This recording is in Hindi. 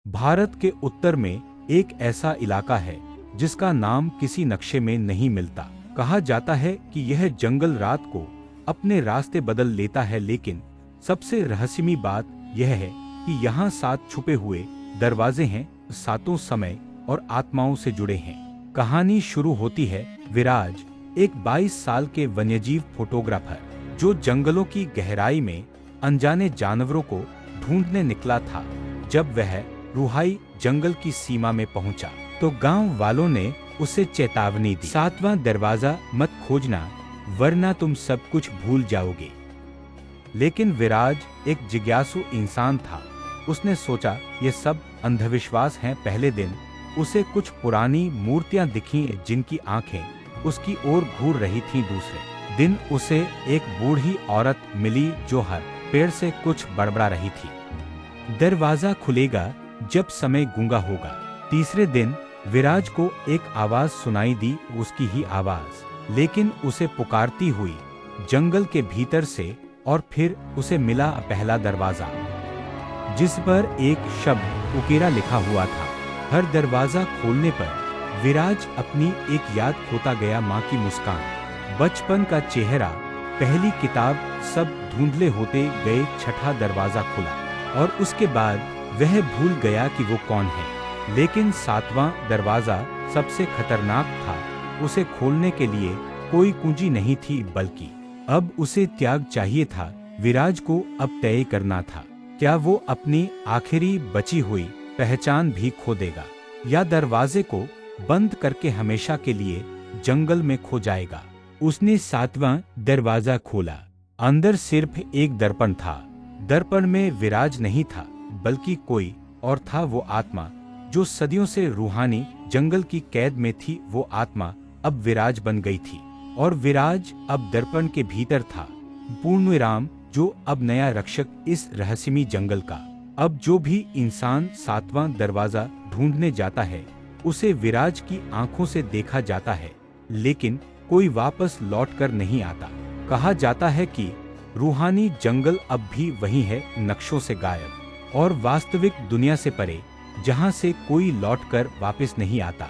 भारत के उत्तर में एक ऐसा इलाका है जिसका नाम किसी नक्शे में नहीं मिलता। कहा जाता है कि यह जंगल रात को अपने रास्ते बदल लेता है, लेकिन सबसे रहस्यमयी बात यह है कि यहाँ 7 छुपे हुए दरवाजे हैं, 7 समय और आत्माओं से जुड़े हैं। कहानी शुरू होती है विराज, एक 22 साल के वन्यजीव फोटोग्राफर, जो जंगलों की गहराई में अनजाने जानवरों को ढूंढने निकला था। जब वह रुहाई जंगल की सीमा में पहुंचा तो गांव वालों ने उसे चेतावनी दी, 7वां दरवाजा मत खोजना वरना तुम सब कुछ भूल जाओगे। लेकिन विराज एक जिज्ञासु इंसान था। उसने सोचा ये सब अंधविश्वास हैं। पहले दिन उसे कुछ पुरानी मूर्तियां दिखीं जिनकी आंखें उसकी ओर घूर रही थीं। दूसरे दिन उसे एक बूढ़ी औरत मिली जो हर पेड़ से कुछ बड़बड़ा रही थी। दरवाजा खुलेगा जब समय गूंगा होगा। तीसरे दिन विराज को एक आवाज सुनाई दी, उसकी ही आवाज, लेकिन उसे पुकारती हुई जंगल के भीतर से। और फिर उसे मिला पहला दरवाजा जिस पर एक शब्द उकेरा लिखा हुआ था। हर दरवाजा खोलने पर विराज अपनी एक याद खोता गया, माँ की मुस्कान, बचपन का चेहरा, पहली किताब, सब धुंधले होते गए। छठा दरवाजा खुला और उसके बाद वह भूल गया कि वो कौन है। लेकिन 7वां दरवाजा सबसे खतरनाक था। उसे खोलने के लिए कोई कुंजी नहीं थी, बल्कि अब उसे त्याग चाहिए था। विराज को अब तय करना था, क्या वो अपनी आखिरी बची हुई पहचान भी खो देगा या दरवाजे को बंद करके हमेशा के लिए जंगल में खो जाएगा। उसने 7वां दरवाजा खोला। अंदर सिर्फ एक दर्पण था। दर्पण में विराज नहीं था, बल्कि कोई और था। वो आत्मा जो सदियों से रूहानी जंगल की कैद में थी, वो आत्मा अब विराज बन गई थी। और विराज अब दर्पण के भीतर था, पूर्णविराम, जो अब नया रक्षक इस रहस्यमयी जंगल का। अब जो भी इंसान 7वां दरवाजा ढूंढने जाता है उसे विराज की आंखों से देखा जाता है, लेकिन कोई वापस लौटकर नहीं आता। कहा जाता है कि रूहानी जंगल अब भी वही है, नक्शों से गायब और वास्तविक दुनिया से परे, जहां से कोई लौटकर वापस नहीं आता।